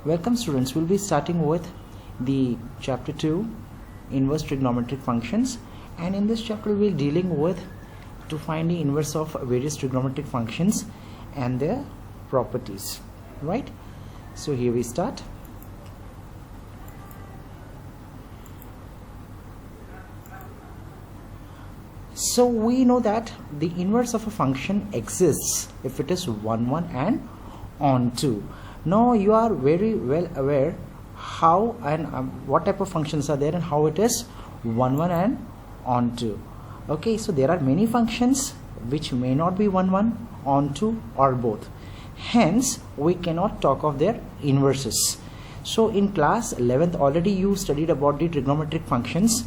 Welcome students, we'll be starting with the chapter 2 inverse trigonometric functions, and in this chapter we'll be dealing with to find the inverse of various trigonometric functions and their properties, right? So here we start. So we know that the inverse of a function exists if it is 1 1 and onto. Now you are very well aware how and what type of functions are there and how it is 1 1 and onto. Okay, so there are many functions which may not be 1 1, onto, or both. Hence we cannot talk of their inverses. So in class 11th already you studied about the trigonometric functions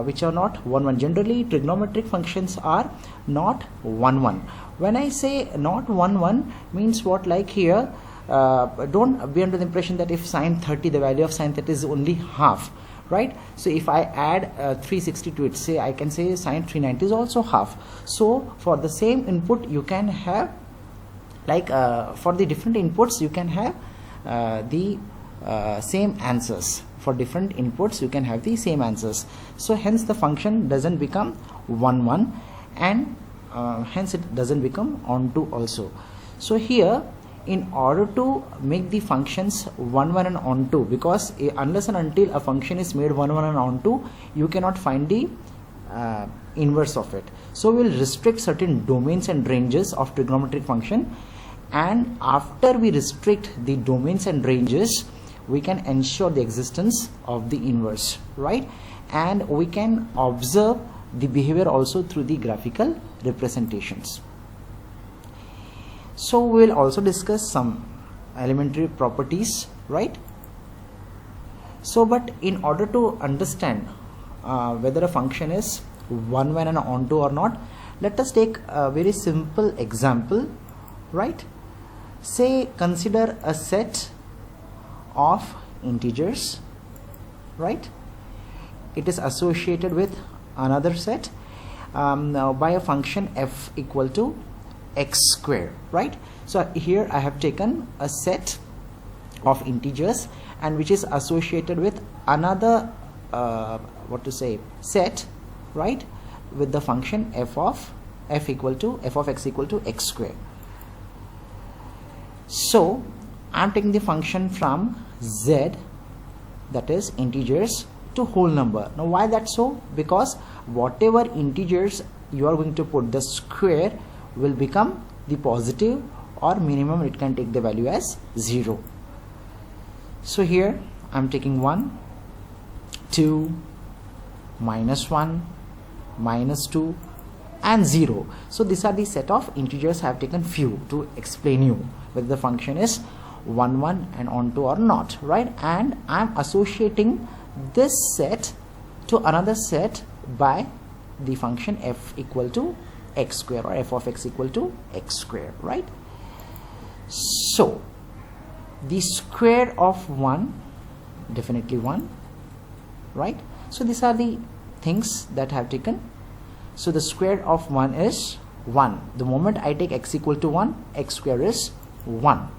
which are not 1 1. Generally trigonometric functions are not 1 1. When I say not 1 1 means what, like here don't be under the impression that if sine 30, the value of sine 30 is only half, right? So if I add 360 to it, say I can say sine 390 is also half. So for the same input you can have, like for the different inputs you can have the same answers. For different inputs you can have the same answers. So hence the function doesn't become 1 1 and hence it doesn't become onto also. So here, in order to make the functions 1 1 and onto, because unless and until a function is made 1 1 and onto, you cannot find the inverse of it. So we will restrict certain domains and ranges of trigonometric function, and after we restrict the domains and ranges we can ensure the existence of the inverse, right? And we can observe the behavior also through the graphical representations. So we will also discuss some elementary properties, right? So but in order to understand whether a function is 1 1 and onto or not, let us take a very simple example, right? Say consider a set of integers, right? It is associated with another set by a function f equal to x square, right? So here I have taken a set of integers and which is associated with another set, right, with the function f of x equal to x square. So I am taking the function from z, that is integers, to whole number. Now why that so? Because whatever integers you are going to put, the square will become the positive, or minimum it can take the value as 0. So here I am taking 1, 2, minus 1, minus 2 and 0. So these are the set of integers I have taken few to explain you whether the function is 1 1 and onto or not, right? And I am associating this set to another set by the function f equal to x square, or f of x equal to x square, right? So the square of 1, definitely 1, right? So these are the things that I have taken. So the square of 1 is 1. The moment I take x equal to 1, x square is 1.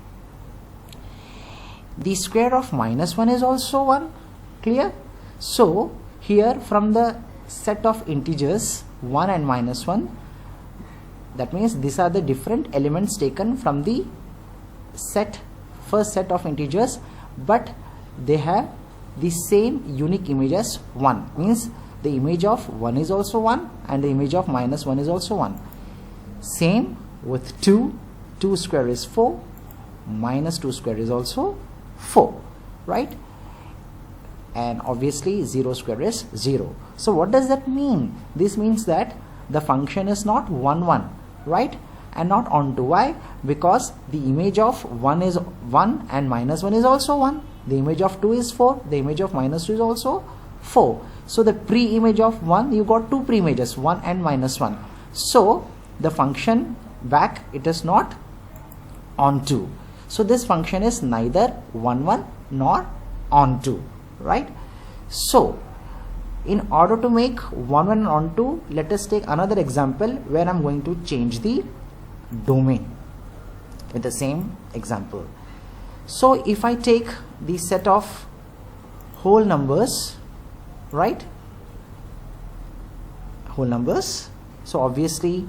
The square of minus 1 is also 1. Clear? So here from the set of integers 1 and minus 1, that means these are the different elements taken from the first set of integers, but they have the same unique image as 1. Means the image of 1 is also 1 and the image of minus 1 is also 1. Same with 2. 2 square is 4, minus 2 square is also 4, right? And obviously 0 square is 0. So what does that mean? This means that the function is not 1 1, right, and not onto. Why? Because the image of 1 is 1 and minus 1 is also 1. The image of 2 is 4. The image of minus 2 is also 4. So the pre-image of 1, you got two pre-images, 1 and minus 1. So the function back, it is not onto. So this function is neither 1 1 nor onto, right? So in order to make 1 1 and onto, let us take another example where I am going to change the domain with the same example. So if I take the set of whole numbers, right, whole numbers, so obviously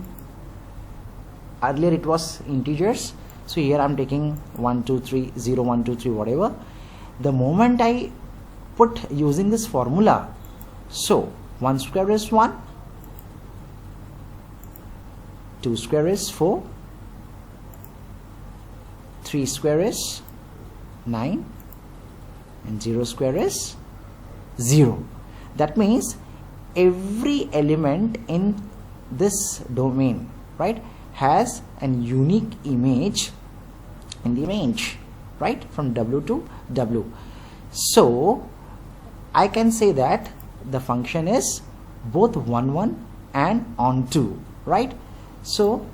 earlier it was integers, so here I'm taking 1 2 3 0 1 2 3 whatever. The moment I put using this formula, so 1 square is 1, 2 square is 4, 3 square is 9, and 0 square is 0. That means every element in this domain, right, has a unique image in the range, right, from W to W. So I can say that the function is both 1 1 and onto, right? So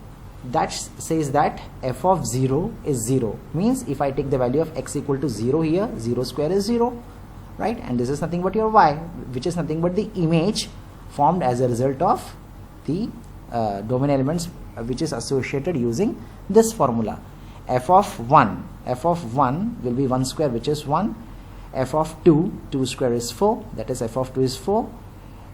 that says that f of 0 is 0, means if I take the value of x equal to 0 here, 0 square is 0, right, and this is nothing but your y, which is nothing but the image formed as a result of the domain elements which is associated using this formula. F of 1 will be 1 square, which is 1. F of 2 square is 4, that is f of 2 is 4.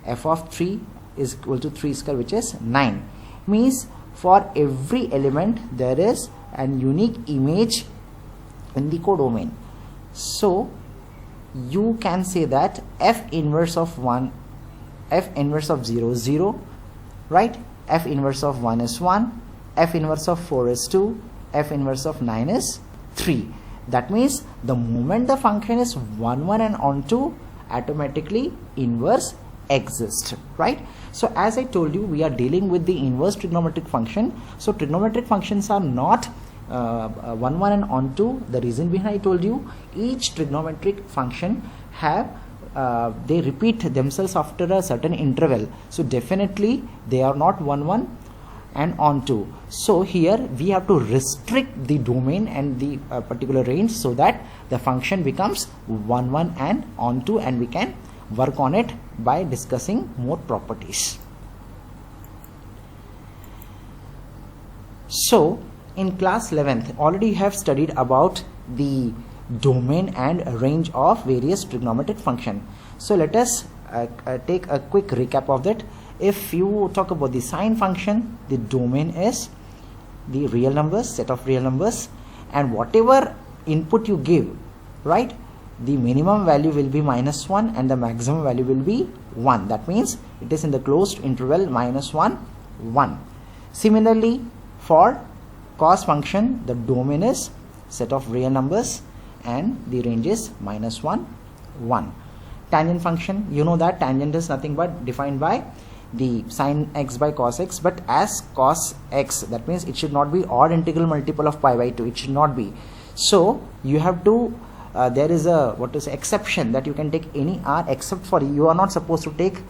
F of 3 is equal to 3 square, which is 9. Means for every element there is a unique image in the codomain. So you can say that f inverse of 1, f inverse of 0 is 0, right, f inverse of 1 is 1, f inverse of 4 is 2, f inverse of 9 is 3. That means the moment the function is 1 1 and onto, automatically inverse exists, right? So as I told you, we are dealing with the inverse trigonometric function. So trigonometric functions are not 1 1 and onto. The reason behind, I told you, each trigonometric function have they repeat themselves after a certain interval, so definitely they are not 1 1 and onto. So here we have to restrict the domain and the particular range so that the function becomes 1 1 and onto, and we can work on it by discussing more properties. So in class 11th already you have studied about the domain and range of various trigonometric function. So let us take a quick recap of that. If you talk about the sine function, the domain is the real numbers, set of real numbers, and whatever input you give, right, the minimum value will be -1 and the maximum value will be 1. That means it is in the closed interval -1 1. Similarly for cos function, the domain is set of real numbers and the range is -1 1. Tangent function, you know that tangent is nothing but defined by the sin x by cos x, but as cos x, that means it should not be odd integral multiple of pi by 2, it should not be. So you have to there is a exception that you can take any r, except for you are not supposed to take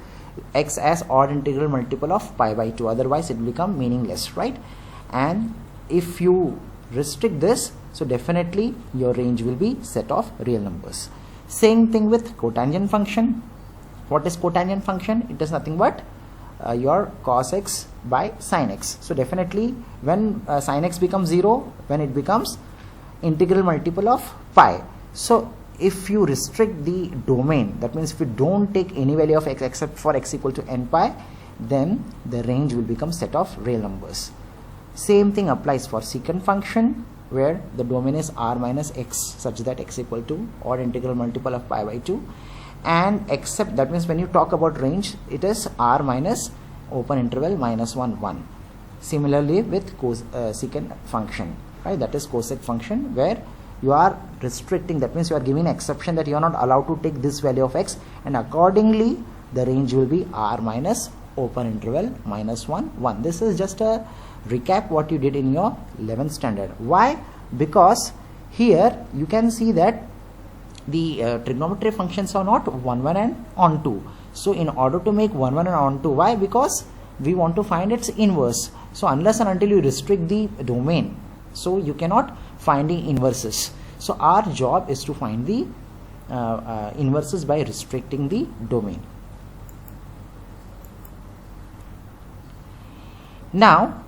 x as odd integral multiple of pi by 2, otherwise it will become meaningless, right? And if you restrict this, so definitely your range will be set of real numbers. Same thing with cotangent function. What is cotangent function? It is nothing but your cos x by sin x. So definitely when sin x becomes 0, when it becomes integral multiple of pi. So if you restrict the domain, that means if you don't take any value of x except for x equal to n pi, then the range will become set of real numbers. Same thing applies for secant function, where the domain is r minus x, such that x equal to odd integral multiple of pi by 2, and except, that means when you talk about range, it is r minus open interval -1 1. Similarly with secant function, right, that is cosec function, where you are restricting, that means you are giving an exception that you are not allowed to take this value of x, and accordingly the range will be r minus open interval -1 1. This is just a recap what you did in your 11th standard. Why? Because here you can see that the trigonometric functions are not 1 1 and onto. So in order to make 1 1 and onto, why? Because we want to find its inverse. So unless and until you restrict the domain, so you cannot find the inverses. So our job is to find the inverses by restricting the domain. Now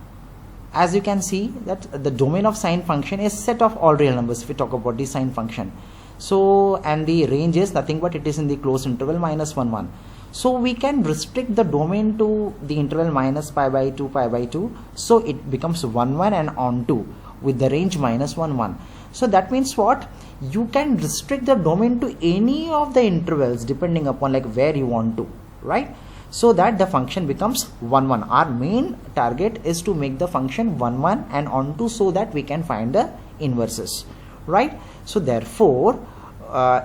as you can see that the domain of sine function is set of all real numbers if we talk about the sine function. So and the range is nothing but it is in the closed interval minus 1 1. So we can restrict the domain to the interval minus pi by 2 pi by 2, so it becomes 1 1 and on 2 with the range minus 1 1. So that means what, you can restrict the domain to any of the intervals depending upon like where you want to, right? So that the function becomes 1 1. Our main target is to make the function 1 1 and on 2 so that we can find the inverses, right? So therefore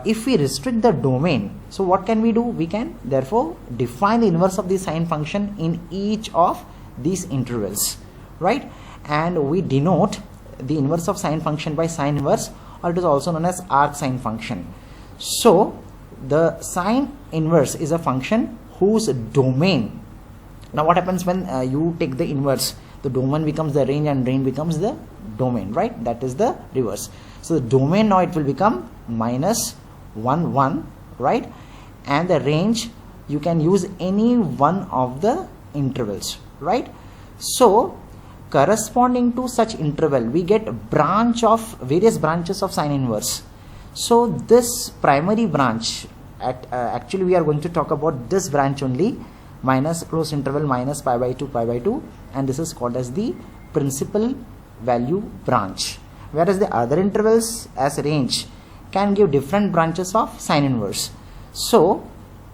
if we restrict the domain, so what can we do? We can therefore define the inverse of the sine function in each of these intervals, right? And we denote the inverse of sine function by sine inverse, or it is also known as arc sine function. So the sine inverse is a function whose domain, now what happens when you take the inverse, the domain becomes the range and range becomes the domain, right? That is the reverse. So the domain now it will become minus 1 1, right? And the range you can use any one of the intervals, right? So corresponding to such interval we get various branches of sine inverse. So this primary branch actually we are going to talk about this branch only, minus closed interval minus pi by 2, and this is called as the principal value branch, whereas the other intervals as range can give different branches of sine inverse. So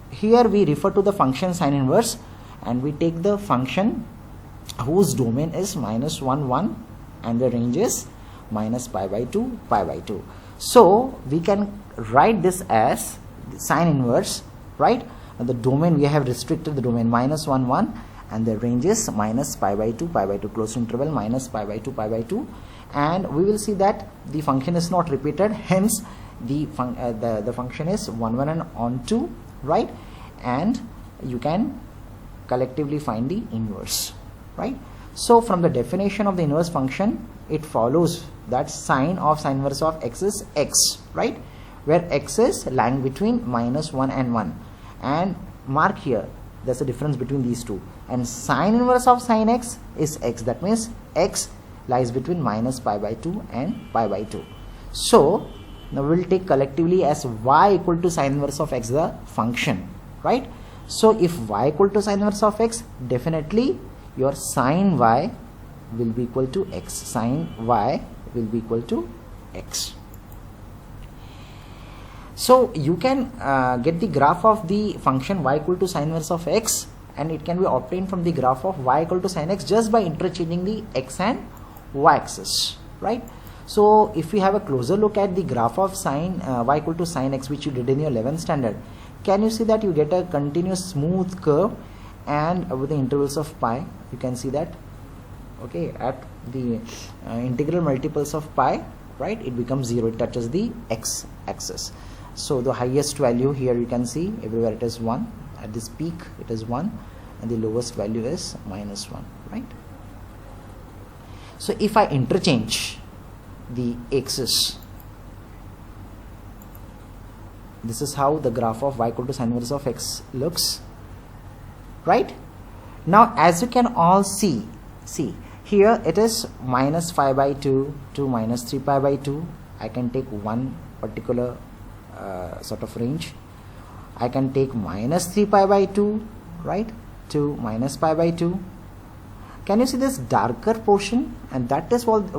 here we refer to the function sine inverse and we take the function whose domain is minus 1 1 and the range is minus pi by 2. So we can write this as sine inverse, right? And the domain, we have restricted the domain minus 1 1 and the range is minus pi by 2 closed interval minus pi by 2, and we will see that the function is not repeated, hence the function is 1 1 and on 2, right? And you can collectively find the inverse, right? So from the definition of the inverse function it follows that sine of sine inverse of x is x, right? Where x is lying between minus 1 and 1, and mark here there's a difference between these two, and sine inverse of sine x is x, that means x lies between minus pi by 2 and pi by 2. So now we will take collectively as y equal to sine inverse of x the function, right? So if y equal to sine inverse of x, definitely your sine y will be equal to x, sine y will be equal to x. So you can get the graph of the function y equal to sine inverse of x, and it can be obtained from the graph of y equal to sine x just by interchanging the x and y axis, right? So if we have a closer look at the graph of sine y equal to sine x, which you did in your 11th standard, can you see that you get a continuous smooth curve, and with the intervals of pi you can see that, okay, at the integral multiples of pi, right, it becomes 0, it touches the x axis. So the highest value here you can see everywhere it is 1, at this peak it is 1, and the lowest value is minus 1, right? So if I interchange the axis, this is how the graph of y equal to sine inverse of x looks, right? Now as you can all see here it is minus pi by 2 to minus 3 pi by 2. I can take one particular sort of range. I can take minus 3 pi by 2, right, to minus pi by 2. Can you see this darker portion? And that is what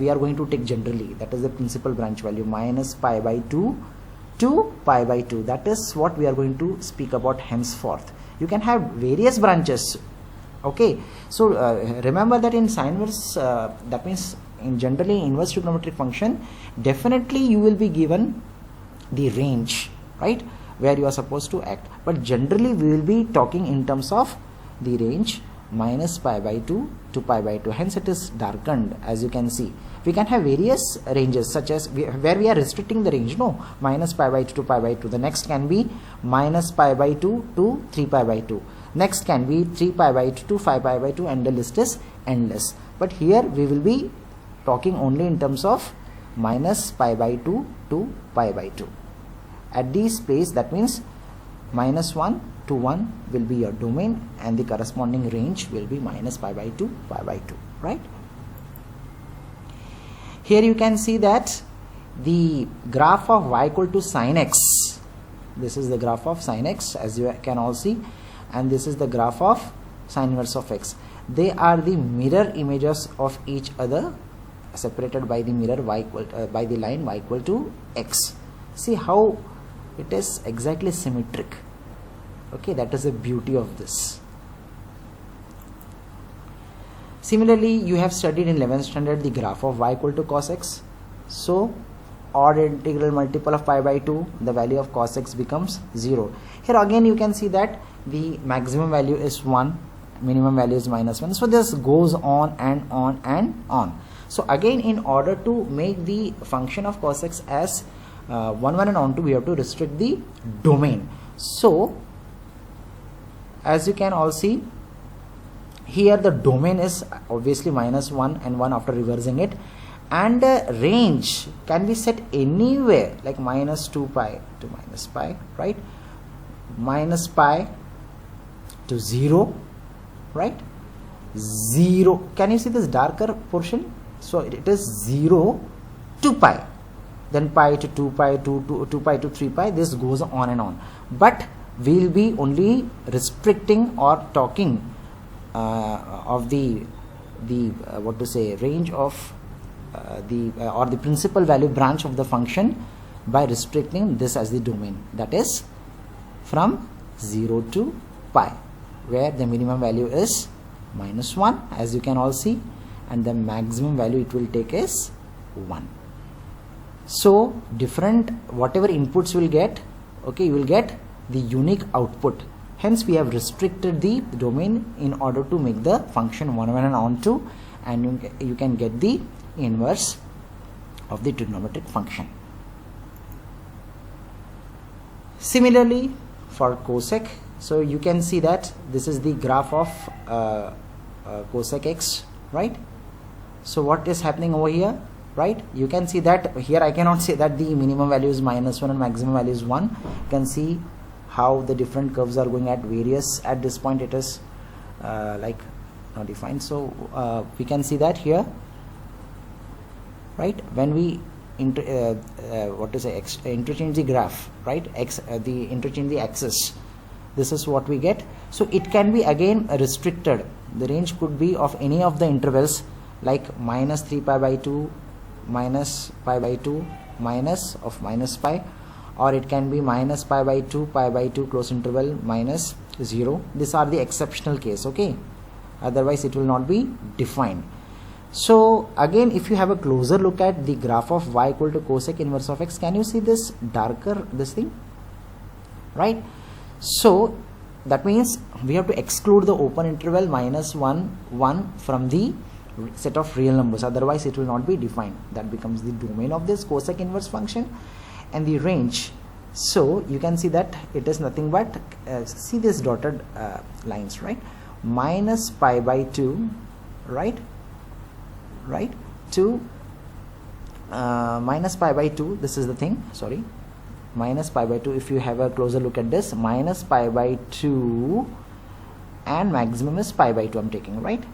we are going to take generally. That is the principal branch value, minus pi by 2 to pi by 2. That is what we are going to speak about henceforth. You can have various branches, okay? So remember that in sine inverse, that means in generally inverse trigonometric function, definitely you will be given the range, right, where you are supposed to act, but generally we will be talking in terms of the range minus pi by 2 to pi by 2, hence it is darkened. As you can see, we can have various ranges, such as where we are restricting the range, no, minus pi by 2 to pi by 2. The next can be minus pi by 2 to 3 pi by 2. Next can be 3 pi by 2 to 5 pi by 2, and the list is endless. But here we will be talking only in terms of minus pi by 2 to pi by 2. At this place, that means minus 1 to 1 will be your domain, and the corresponding range will be minus pi by 2, right? Here you can see that the graph of y equal to sin x, this is the graph of sin x, as you can all see, and this is the graph of sin inverse of x. They are the mirror images of each other, separated by the mirror by the line y equal to x. See how it is exactly symmetric. Okay, that is the beauty of this. Similarly, you have studied in 11th standard the graph of y equal to cos x. So odd integral multiple of pi by 2, the value of cos x becomes 0. Here again you can see that the maximum value is 1, minimum value is -1. So this goes on and on and on. So again, in order to make the function of cos x as 1, 1 and on to, we have to restrict the domain. So as you can all see, here the domain is obviously -1 and 1 after reversing it, and range can be set anywhere, like -2 pi to -pi, right? -pi to 0, right? 0. Can you see this darker portion? So it is 0 to pi, then pi to 2 pi to 2 pi to 3 pi. This goes on and on, but we will be only restricting or talking of the what to say, range of or the principal value branch of the function by restricting this as the domain, that is from 0 to pi, where the minimum value is -1, as you can all see, and the maximum value it will take is 1. So different whatever inputs will get, okay, you will get the unique output. Hence we have restricted the domain in order to make the function 1, 1 and on to, and you can get the inverse of the trigonometric function. Similarly for cosec, so you can see that this is the graph of cosec x, right? So what is happening over here, right? You can see that here I cannot say that the minimum value is -1 and maximum value is 1. You can see how the different curves are going at various, at this point it is like not defined. So we can see that here, right, when we interchange the graph, right, interchange the axis, this is what we get. So it can be again restricted. The range could be of any of the intervals, like -3 pi by 2, -pi by 2, -pi, or it can be -pi by 2, pi by 2, close interval, -0. These are the exceptional case, okay? Otherwise it will not be defined. So again, if you have a closer look at the graph of y equal to cosec inverse of x, can you see this darker, this thing, right? So that means we have to exclude the open interval -1, 1 from the set of real numbers, otherwise it will not be defined. That becomes the domain of this cosec inverse function. And the range, so you can see that it is nothing but see these dotted lines, right? -pi by 2, right, to -pi by 2, this is the thing, sorry, -pi by 2. If you have a closer look at this, -pi by 2 and maximum is pi by 2 I'm taking, right,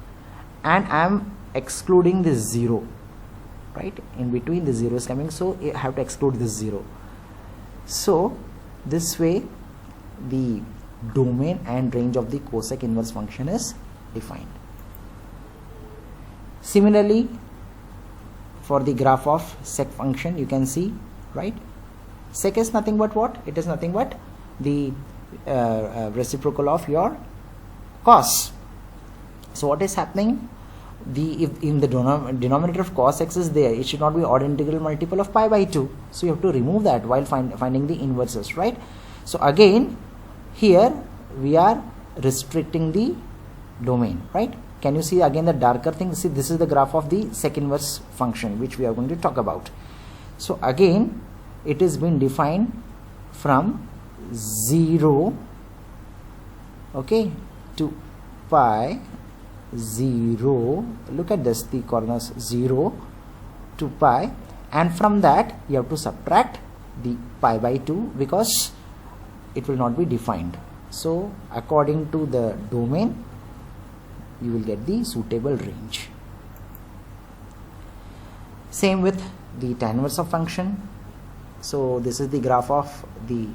and I'm excluding this 0, right, in between the 0 is coming, so I have to exclude this 0. So this way the domain and range of the cosec inverse function is defined. Similarly for the graph of sec function, you can see, right, sec is nothing but what? It is nothing but the reciprocal of your cos. So what is happening? If in the denominator of cos x is there, it should not be odd integral multiple of pi by 2. So you have to remove that while finding the inverses, right? So again here we are restricting the domain, right? Can you see again the darker thing? See, this is the graph of the sec inverse function which we are going to talk about. So again it is been defined from 0, okay, to pi, 0, look at this, the corners, 0 to pi, and from that you have to subtract the pi by 2 because it will not be defined. So according to the domain you will get the suitable range. Same with the tan inverse of function. So this is the graph of the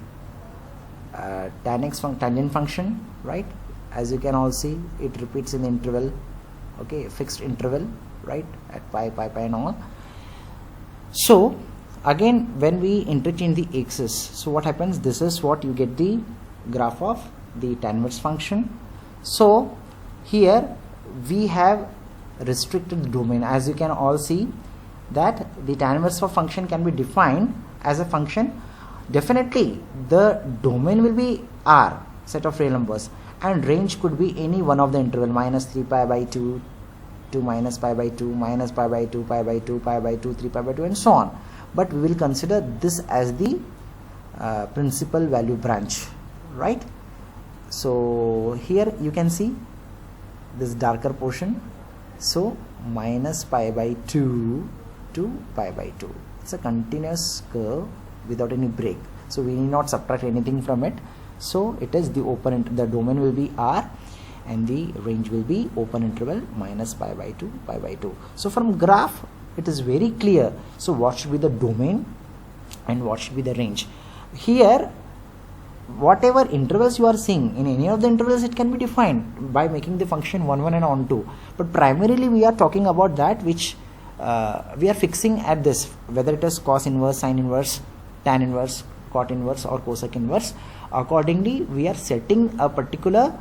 tangent function, right? As you can all see, it repeats in the interval, okay, fixed interval, right, at pi and all. So again, when we interchange the axis, so what happens, this is what you get, the graph of the tan inverse function. So here we have restricted the domain. As you can all see that the tan inverse of function can be defined as a function. Definitely the domain will be R, set of real numbers, and range could be any one of the interval, minus 3 pi by 2 to minus pi by 2, minus pi by 2, pi by 2, pi by 2, 3 pi by 2, and so on. But we will consider this as the principal value branch, right? So here you can see this darker portion, so minus pi by 2 to pi by 2. It's a continuous curve without any break, so we need not subtract anything from it. So it is the the domain will be R, and the range will be open interval minus pi by 2, pi by 2. So from graph it is very clear. So what should be the domain and what should be the range? Here, whatever intervals you are seeing, in any of the intervals it can be defined by making the function 1 1 and on 2. But primarily we are talking about that which we are fixing at this, whether it is cos inverse, sin inverse, tan inverse, cot inverse, or cosec inverse. Accordingly, we are setting a particular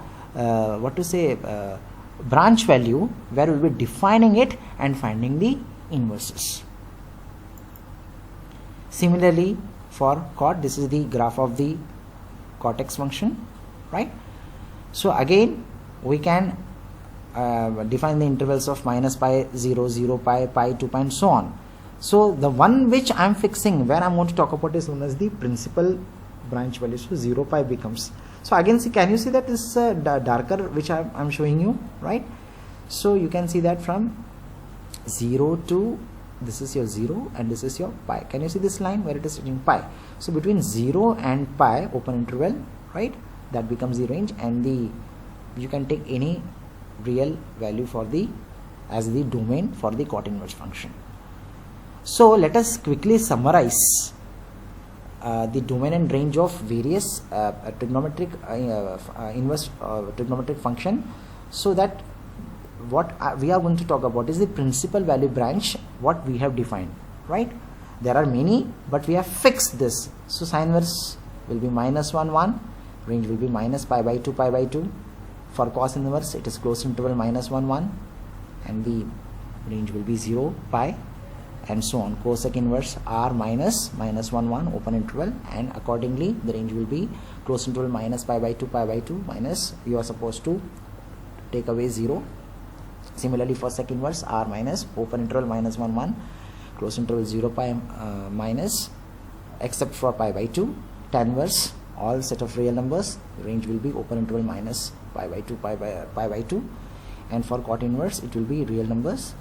branch value where we will be defining it and finding the inverses. Similarly, for cot, this is the graph of the cot x function, right? So again, we can define the intervals of minus pi 0, 0 pi, pi 2 pi, and so on. So the one which I am fixing, where I am going to talk about, is known as the principal branch value. So 0 pi becomes, so again, see, can you see that this darker which I am showing you, right? So you can see that from 0 to, this is your 0 and this is your pi. Can you see this line where it is reaching pi? So between 0 and pi, open interval, right, that becomes the range, and the you can take any real value for the as the domain for the cot inverse function. So let us quickly summarize the domain and range of various trigonometric inverse trigonometric function, so that what we are going to talk about is the principal value branch, what we have defined, right? There are many, but we have fixed this. So sin inverse will be minus 1 1, range will be minus pi by 2, pi by 2. For cos inverse, it is closed interval minus 1 1, and the range will be 0 pi, and so on. Cosec inverse R minus 1 1, open interval, and accordingly the range will be closed interval minus pi by 2, pi by 2, minus, you are supposed to take away 0. Similarly for sec inverse, R minus, open interval minus 1 1, closed interval 0 pi minus, except for pi by 2. Tan inverse, all set of real numbers, range will be open interval minus pi by 2, pi by 2, and for cot inverse it will be real numbers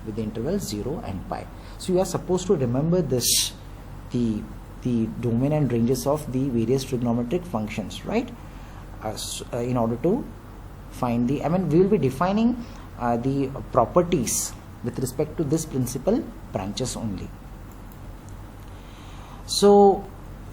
with the interval 0 and pi. So you are supposed to remember this, the domain and ranges of the various trigonometric functions, right? In order to find the, we will be defining the properties with respect to this principal branches only. So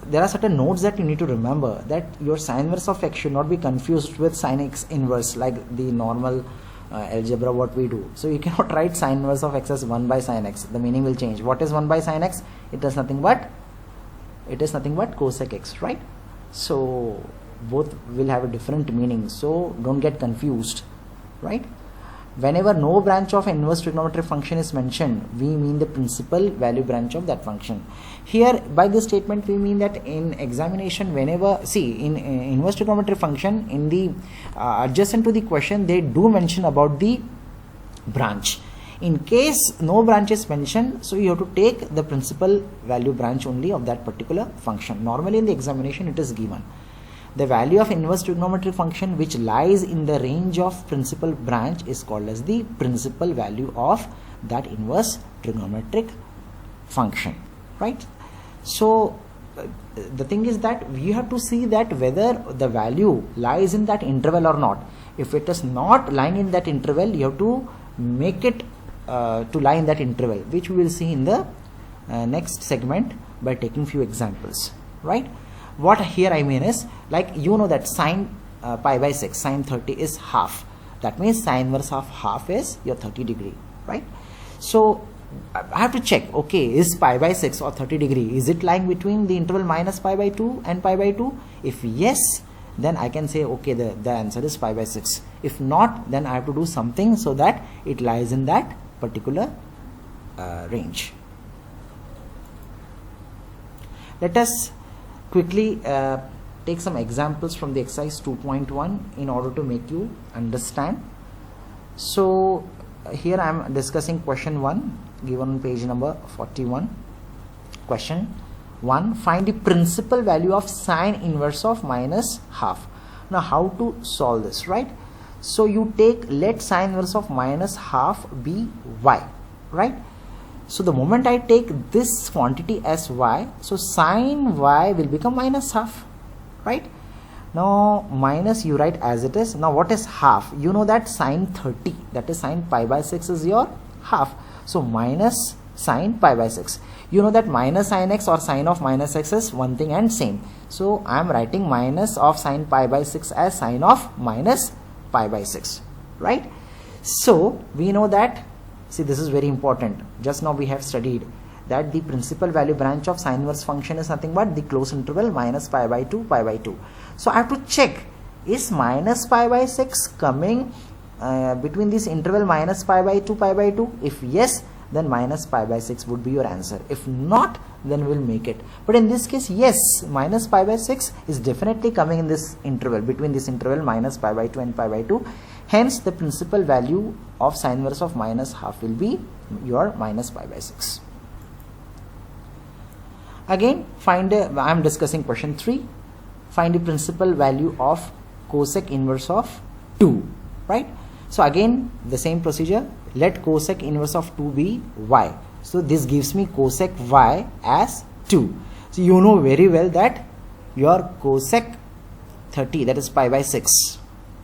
there are certain notes that you need to remember, that your sin inverse of x should not be confused with sin x inverse, like the normal algebra what we do. So you cannot write sin inverse of x as 1 by sin x. The meaning will change. What is 1 by sin x? It is nothing but cosec x, right? So both will have a different meaning, so don't get confused, right? Whenever no branch of inverse trigonometric function is mentioned, we mean the principal value branch of that function. Here by this statement we mean that in examination, whenever, see, in inverse trigonometric function, in the adjacent to the question, they do mention about the branch. In case no branch is mentioned, so you have to take the principal value branch only of that particular function. Normally in the examination it is given. The value of inverse trigonometric function which lies in the range of principal branch is called as the principal value of that inverse trigonometric function, right? So the thing is that we have to see that whether the value lies in that interval or not. If it is not lying in that interval, you have to make it to lie in that interval, which we will see in the next segment by taking few examples, right? What here I mean is, like, you know that sine pi by 6, sine 30 is half. That means sine inverse of half is your 30 degree, right? So I have to check, okay, is pi by 6 or 30 degree, is it lying between the interval minus pi by 2 and pi by 2? If yes, then I can say, okay, the answer is pi by 6. If not, then I have to do something so that it lies in that particular range. Let us quickly take some examples from the exercise 2.1 in order to make you understand. So here I am discussing question 1 given on page number 41. Question 1, find the principal value of sine inverse of minus half. Now how to solve this, right? So you take, let sine inverse of minus half be y, right? So the moment I take this quantity as y, so sine y will become minus half, right? Now minus you write as it is. Now what is half? You know that sine 30, that is sine pi by 6 is your half. So minus sine pi by 6. You know that minus sine x or sine of minus x is one thing and same. So I am writing minus of sine pi by 6 as sine of minus pi by 6, right? So we know that, see, this is very important. Just now we have studied that the principal value branch of sine inverse function is nothing but the closed interval minus pi by 2, pi by 2. So I have to check, is minus pi by 6 coming between this interval minus pi by 2, pi by 2? If yes, then minus pi by 6 would be your answer. If not, then we'll make it. But in this case, yes, minus pi by 6 is definitely coming in this interval, between this interval minus pi by 2 and pi by 2. Hence, the principal value of sine inverse of minus half will be your minus pi by 6. Again, I am discussing question 3. Find the principal value of cosec inverse of 2, right? So again, the same procedure. Let cosec inverse of 2 be y. So this gives me cosec y as 2. So you know very well that your cosec 30, that is pi by 6,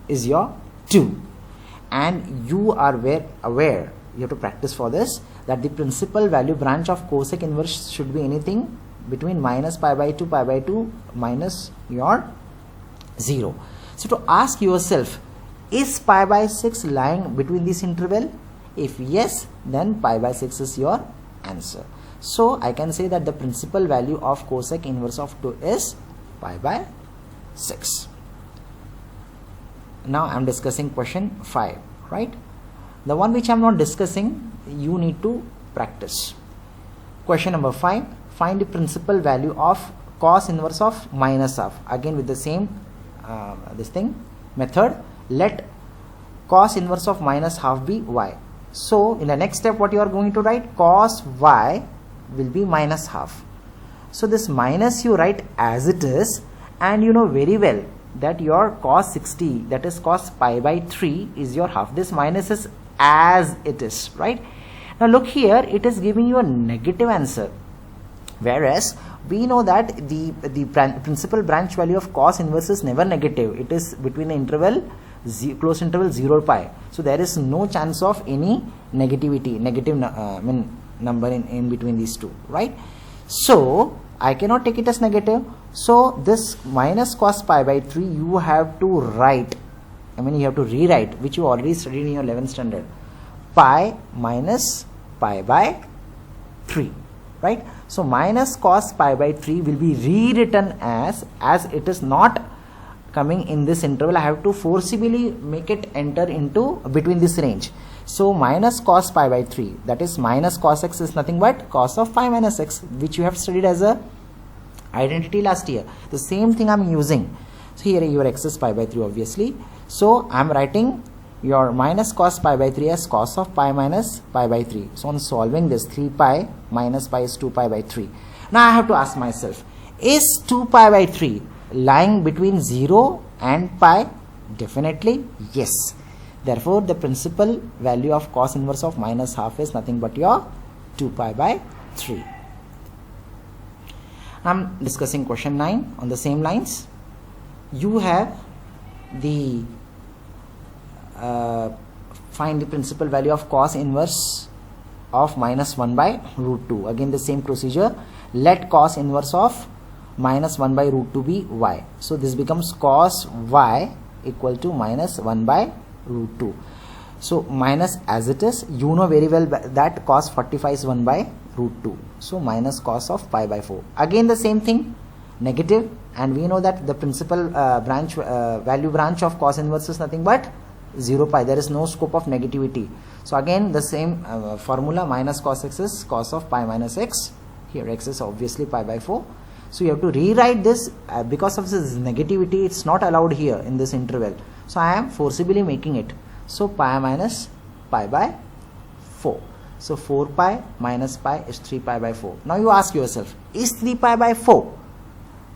is your 2. And you are aware, you have to practice for this, that the principal value branch of cosec inverse should be anything between minus pi by 2, pi by 2 minus your 0. So to ask yourself, is pi by 6 lying between this interval? If yes, then pi by 6 is your answer. So I can say that the principal value of cosec inverse of 2 is pi by 6. Now I am discussing question 5, right? The one which I am not discussing, you need to practice. Question number 5, find the principal value of cos inverse of minus half. Again with the same method, let cos inverse of minus half be y. So in the next step, what you are going to write, cos y will be minus half. So this minus you write as it is, and you know very well that your cos 60, that is cos pi by 3, is your half. This minus is as it is, right? Now look here, it is giving you a negative answer, whereas we know that the principal branch value of cos inverse is never negative. It is between the interval close interval 0 pi. So there is no chance of any negative number in between these two, right? So I cannot take it as negative. So this minus cos pi by 3 you have to write, you have to rewrite, which you already studied in your 11th standard, pi minus pi by 3, right? So minus cos pi by 3 will be rewritten as it is not coming in this interval. I have to forcibly make it enter into between this range. So minus cos pi by 3, that is minus cos x, is nothing but cos of pi minus x, which you have studied as a identity last year. The same thing I am using. So here your x is pi by 3 obviously. So I am writing your minus cos pi by 3 as cos of pi minus pi by 3. So on solving this, 3 pi minus pi is 2 pi by 3. Now I have to ask myself, is 2 pi by 3 lying between 0 and pi? Definitely yes. Therefore the principal value of cos inverse of minus half is nothing but your 2 pi by 3. I am discussing question 9 on the same lines. You have the find the principal value of cos inverse of minus 1 by root 2. Again the same procedure. Let cos inverse of minus 1 by root 2 be y. So this becomes cos y equal to minus 1 by root 2. So minus as it is, you know very well that cos 45 is 1 by root 2. So minus cos of pi by 4. Again the same thing, negative, and we know that the principal value branch of cos inverse is nothing but 0 pi. There is no scope of negativity. So again the same formula, minus cos x is cos of pi minus x. Here x is obviously pi by 4. So you have to rewrite this because of this negativity. It's not allowed here in this interval. So I am forcibly making it. So pi minus pi by 4. So 4 pi minus pi is 3 pi by 4. Now you ask yourself, is 3 pi by 4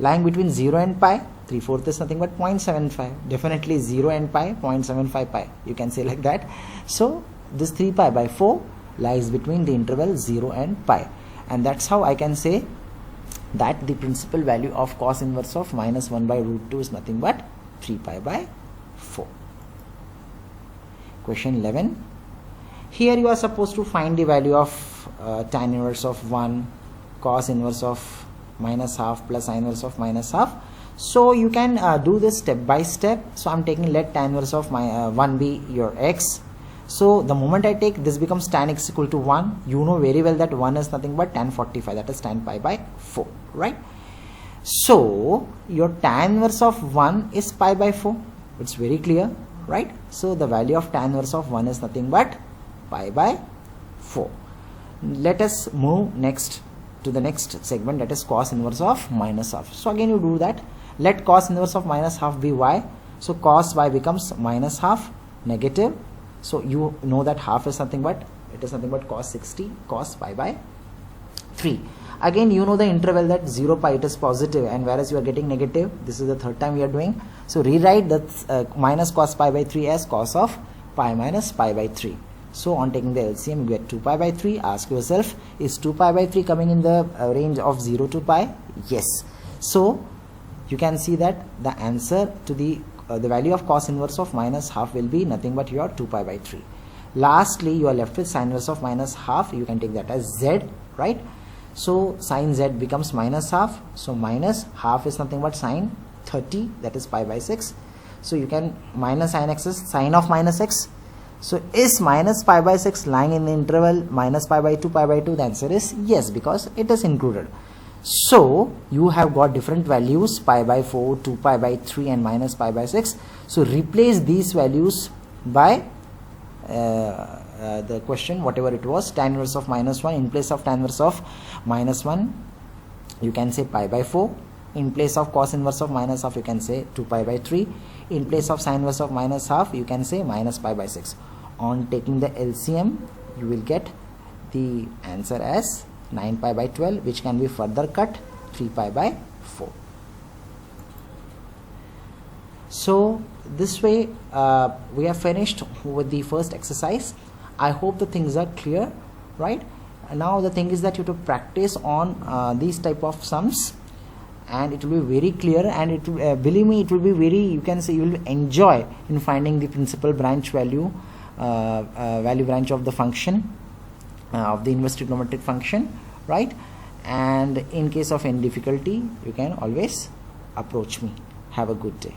lying between 0 and pi? 3/4 is nothing but 0.75. Definitely 0 and pi, 0.75 pi. You can say like that. So this 3 pi by 4 lies between the interval 0 and pi. And that's how I can say that the principal value of cos inverse of minus 1 by root 2 is nothing but 3 pi by 4. Question 11. Here you are supposed to find the value of tan inverse of 1, cos inverse of minus half plus sin inverse of minus half. So you can do this step by step. So I'm taking, let tan inverse of 1 be your x. So the moment I take this, becomes tan x equal to 1. You know very well that 1 is nothing but tan 45, that is tan pi by 4, right? So your tan inverse of 1 is pi by 4. It's very clear, right? So the value of tan inverse of 1 is nothing but pi by 4. Let us move next to the next segment, that is cos inverse of minus half. So again you do that. Let cos inverse of minus half be y. So cos y becomes minus half, negative. So you know that half is nothing but, it is nothing but cos 60, cos pi by 3. Again you know the interval that 0 pi it is positive, and whereas you are getting negative, this is the third time we are doing. So rewrite that minus cos pi by 3 as cos of pi minus pi by 3. So on taking the LCM you get 2 pi by 3. Ask yourself, is 2 pi by 3 coming in the range of 0 to pi? Yes. So you can see that the answer to the value of cos inverse of minus half will be nothing but your 2 pi by 3. Lastly you are left with sin inverse of minus half. You can take that as z, right? So sin z becomes minus half. So minus half is nothing but sin 30, that is pi by 6. So you can minus sin x is sin of minus x. So is minus pi by 6 lying in the interval minus pi by 2, pi by 2? The answer is yes, because it is included. So you have got different values, pi by 4, 2 pi by 3 and minus pi by 6. So replace these values by the question, whatever it was, tan inverse of minus 1. In place of tan inverse of minus 1 you can say pi by 4. In place of cos inverse of minus half you can say 2 pi by 3. In place of sin inverse of minus half you can say minus pi by 6. On taking the LCM you will get the answer as 9 pi by 12, which can be further cut 3 pi by 4. So this way we have finished with the first exercise. I hope the things are clear, right? Now the thing is that you have to practice on these type of sums, and it will be very clear, and it will, believe me, it will be very, you can say, you will enjoy in finding the principal branch value branch of the function, of the inverse trigonometric function, right? And in case of any difficulty you can always approach me. Have a good day.